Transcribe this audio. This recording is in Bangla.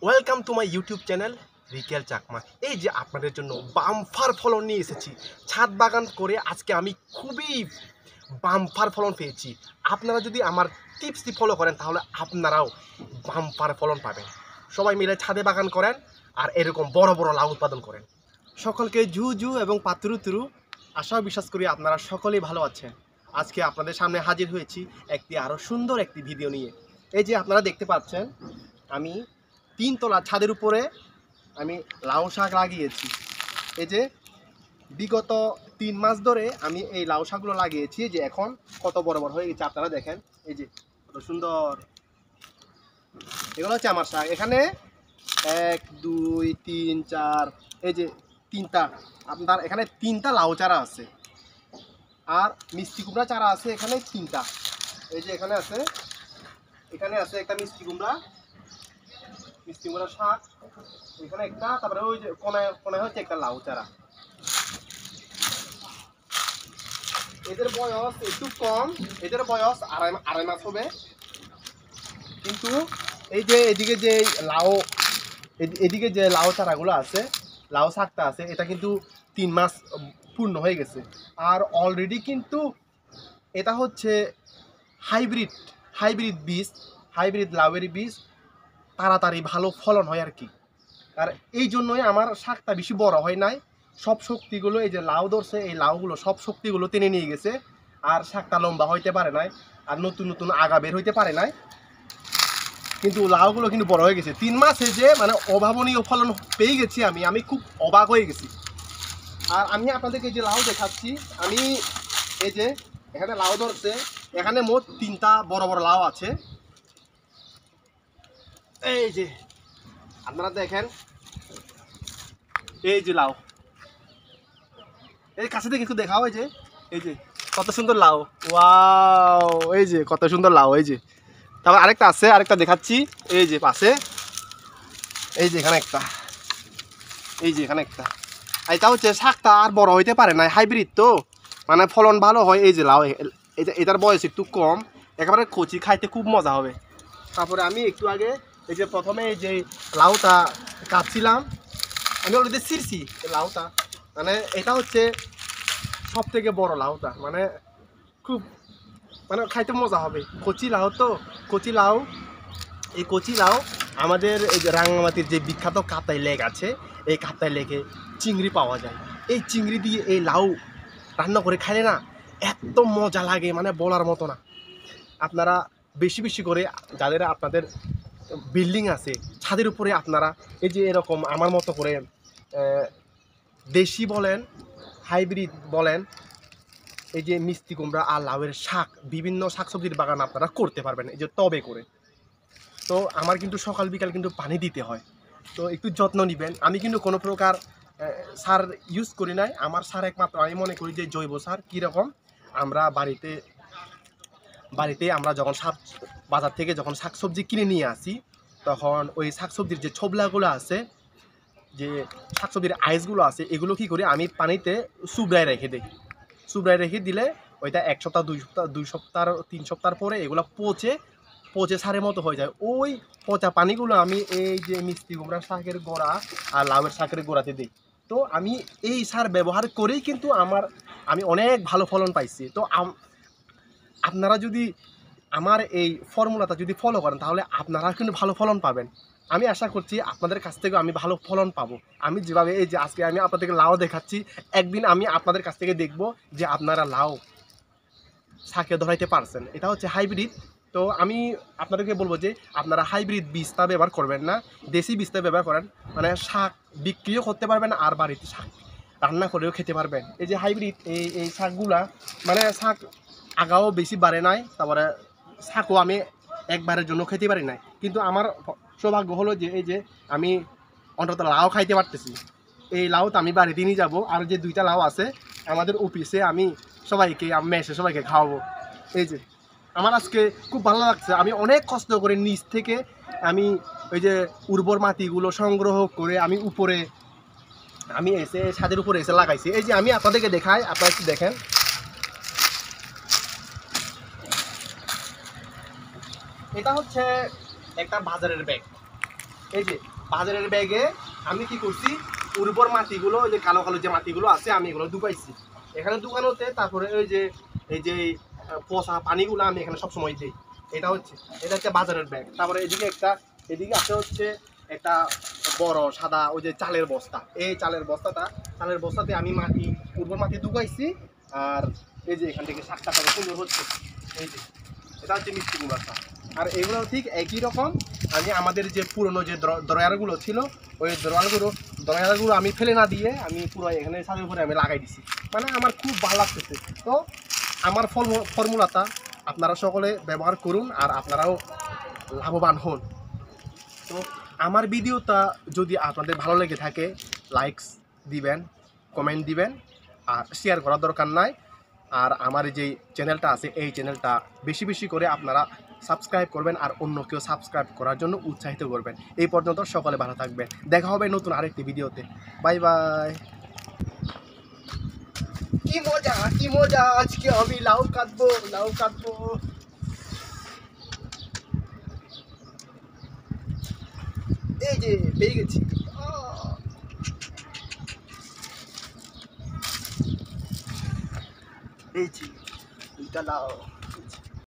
Welcome to my YouTube channel Rikel Chakma. এই যে আপনাদের জন্য বাম্পার ফলন নিয়ে এসেছি। ছাদ বাগান করে আজকে আমি খুবই বাম্পার ফলন পেয়েছি। আপনারা যদি আমার টিপসটি ফলো করেন তাহলে আপনারাও বাম্পার ফলন পাবেন। সবাই মিলে ছাদে বাগান করেন আর এরকম বড় বড় লাউ উৎপাদন করেন। সকলকে জু জু এবং পাতুরু তুরু, আশা বিশ্বাস করি আপনারা সকলেই ভালো আছেন। আজকে আপনাদের সামনে হাজির হয়েছি একটি আরও সুন্দর একটি ভিডিও নিয়ে। এই যে আপনারা দেখতে পাচ্ছেন, আমি 3 তলা ছাদের উপরে আমি লাউ শাক লাগিয়েছি। এই যে বিগত 3 মাস ধরে আমি এই লাউ শাকগুলো লাগিয়েছি, যে এখন কত বড় বড় হয়ে গেছে আপনারা দেখেন। এই যে কত সুন্দর, এগুলো হচ্ছে আমার শাক। এখানে 1 2 3 4 এই যে 3টা, আপনার এখানে 3টা লাউ চারা আছে আর মিষ্টি কুমড়া চারা আছে এখানে 3টা। এই যে এখানে আছে একটা মিষ্টি কুমড়া শাক, এখানে একটা, তারপরে ওই যে কোনায় হচ্ছে একটা লাউ চারা। এদের বয়স একটু কম, এদের বয়স আড়াই মাস হবে। কিন্তু এই যে এদিকে যে লাউ চারাগুলো আছে, লাউ শাকটা আছে, এটা কিন্তু 3 মাস পূর্ণ হয়ে গেছে। আর অলরেডি কিন্তু এটা হচ্ছে হাইব্রিড লাউয়ের বীজ, তাড়াতাড়ি ভালো ফলন হয় আর কি। আর এই জন্যই আমার শাকটা বেশি বড় হয় নাই। সব শক্তিগুলো, এই যে লাউ ধরছে, এই লাউগুলো সব শক্তিগুলো টেনে নিয়ে গেছে। আর শাকটা লম্বা হইতে পারে নাই, আর নতুন নতুন আগা বের হইতে পারে নাই। কিন্তু লাউগুলো কিন্তু বড় হয়ে গেছে। 3 মাসে যে মানে অভাবনীয় ফলন পেয়ে গেছি আমি খুব অবাক হয়ে গেছি। আর আমি আপনাদেরকে যে লাউ দেখাচ্ছি, আমি এই যে এখানে লাউ ধরছে, এখানে মোট 3টা বড় বড় লাউ আছে। এই যে আপনারা দেখেন, এই যে লাউ, এই কাছে থেকে একটু দেখাও। এই যে কত সুন্দর লাউ, ওয়াও! এই যে কত সুন্দর লাউ। এই যে তারপর আরেকটা দেখাচ্ছি। এই যে পাশে, এই যে এখানে একটা, এটা হচ্ছে শাকটা আর বড় হইতে পারে না, হাইব্রিড তো মানে ফলন ভালো হয়। এই যে লাউ, এই যে এটার বয়স একটু কম, একেবারে কচি, খাইতে খুব মজা হবে। তারপরে আমি একটু আগে এই যে প্রথমে এই যে লাউটা কাটছিলাম, আমি অলরেডি ছিঁড়ছি লাউটা। মানে এটা হচ্ছে সব থেকে বড় লাউটা, মানে খুব মানে খাইতে মজা হবে। কচি লাউ তো, এই কচি লাউ আমাদের এই যে রাঙামাটির যে বিখ্যাত কাতাই লেক আছে, এই কাতাই লেকে চিংড়ি পাওয়া যায়। এই চিংড়ি দিয়ে এই লাউ রান্না করে খাইলে না এত মজা লাগে, মানে বলার মতো না। আপনারা বেশি বেশি করে, যাদের আপনাদের বিল্ডিং আছে ছাদের উপরে, আপনারা এই যে এরকম আমার মতো করে দেশি বলেন, হাইব্রিড বলেন, এই যে মিষ্টি কুমড়া আর লাউয়ের শাক, বিভিন্ন শাকসবজির বাগান আপনারা করতে পারবেন এই যে টবে করে। তো আমার কিন্তু সকাল বিকাল কিন্তু পানি দিতে হয়, তো একটু যত্ন নেবেন। আমি কিন্তু কোনো প্রকার সার ইউজ করি নাই। আমার সার একমাত্র আমি মনে করি যে জৈব সার। কীরকম, আমরা বাড়িতে আমরা যখন বাজার থেকে যখন শাকসবজি কিনে নিয়ে আসি, তখন ওই শাকসবজির যে ছোবলাগুলো আছে, যে শাকসবজির আইসগুলো আছে, এগুলো কী করি আমি পানিতে চুবড়ায় রেখে দিলে ওইটা 1 সপ্তাহ 2 সপ্তাহ 3 সপ্তাহ পরে এগুলো পচে সারের মতো হয়ে যায়। ওই পচা পানিগুলো আমি এই যে মিষ্টি কুমড়া শাকের গোড়া আর লাউয়ের শাকের গোড়াতে দিই। তো আমি এই সার ব্যবহার করেই কিন্তু আমি অনেক ভালো ফলন পাইছি। তো আপনারা যদি আমার এই ফর্মুলাটা যদি ফলো করেন তাহলে আপনারা কিন্তু ভালো ফলন পাবেন। আমি আশা করছি আপনাদের কাছ থেকে আমি ভালো ফলন পাবো। আমি যেভাবে এই যে আজকে আমি আপনাদেরকে লাউ দেখাচ্ছি, একদিন আমি আপনাদের কাছ থেকে দেখব যে আপনারা লাউ শাকে ধরাইতে পারছেন। এটা হচ্ছে হাইব্রিড। তো আমি আপনাদেরকে বলবো যে আপনারা হাইব্রিড বীজটা ব্যবহার করবেন না, দেশি বীজটা ব্যবহার করেন। মানে শাক বিক্রিও করতে পারবেন আর বাড়িতে শাক রান্না করেও খেতে পারবেন। এই যে হাইব্রিড এই শাকগুলা, মানে শাক আগাও বেশি বাড়ে নাই, তারপরে শাকও আমি একবারের জন্য খেতে পারি নাই। কিন্তু আমার সৌভাগ্য হলো যে এই যে আমি অন্তত লাউ খাইতে পারতেছি। এই লাউটা আমি বাড়িতে নিয়ে যাবো, আর যে 2টা লাউ আছে আমাদের অফিসে আমি মেসে সবাইকে খাওয়াবো। এই যে আমার আজকে খুব ভালো লাগছে। আমি অনেক কষ্ট করে নিচ থেকে আমি ওই যে উর্বর মাটিগুলো সংগ্রহ করে আমি এসে ছাদের উপরে এসে লাগাইছি। এই যে আমি আপনাদেরকে দেখাই, আপনারা একটু দেখেন। এটা হচ্ছে একটা বাজারের ব্যাগ। এই যে বাজারের ব্যাগে আমি কি করছি, উর্বর মাটিগুলো, ওই যে কালো কালো যে মাটিগুলো আছে আমি এগুলো ডুবাইছি এখানে দোকানোতে। তারপরে ওই যে এই যে পচা পানিগুলো আমি এখানে সবসময় দিই। এটা হচ্ছে বাজারের ব্যাগ। তারপরে এদিকে আছে হচ্ছে একটা বড় সাদা ওই যে চালের বস্তা। এই চালের বস্তাতে আমি উর্বর মাটি ডুবাইছি। আর এই যে এখান থেকে শাকটা সুন্দর হচ্ছে। এই যে এটা হচ্ছে মিষ্টি কুমড়া। আর এগুলো ঠিক একই রকম। আমি আমাদের যে পুরনো যে ড্রয়ারগুলো ছিল, ওই ড্রয়ারগুলো আমি ফেলে না দিয়ে আমি পুরো এখানে ছাদের উপরে আমি লাগাই দিছি। মানে আমার খুব ভালো লাগতেছে। তো আমার ফর্মুলাটা আপনারা সকলে ব্যবহার করুন আর আপনারাও লাভবান হন। তো আমার ভিডিওটা যদি আপনাদের ভালো লেগে থাকে লাইকস দিবেন, কমেন্ট দিবেন আর শেয়ার করার দরকার নাই। আর আমার যে চ্যানেলটা আছে এই চ্যানেলটা বেশি বেশি করে আপনারা সাবস্ক্রাইব করবেন আর অন্য কেউ সাবস্ক্রাইব করার জন্য উৎসাহিত করবেন। এই পর্যন্ত সকলে ভালো থাকবেন। দেখা হবে নতুন আরেকটি ভিডিওতে। Bye bye. কি মজা আজকে আমি লাউ কাটবো। এই যে পেয়ে গেছি। এই যে এটা লাউ।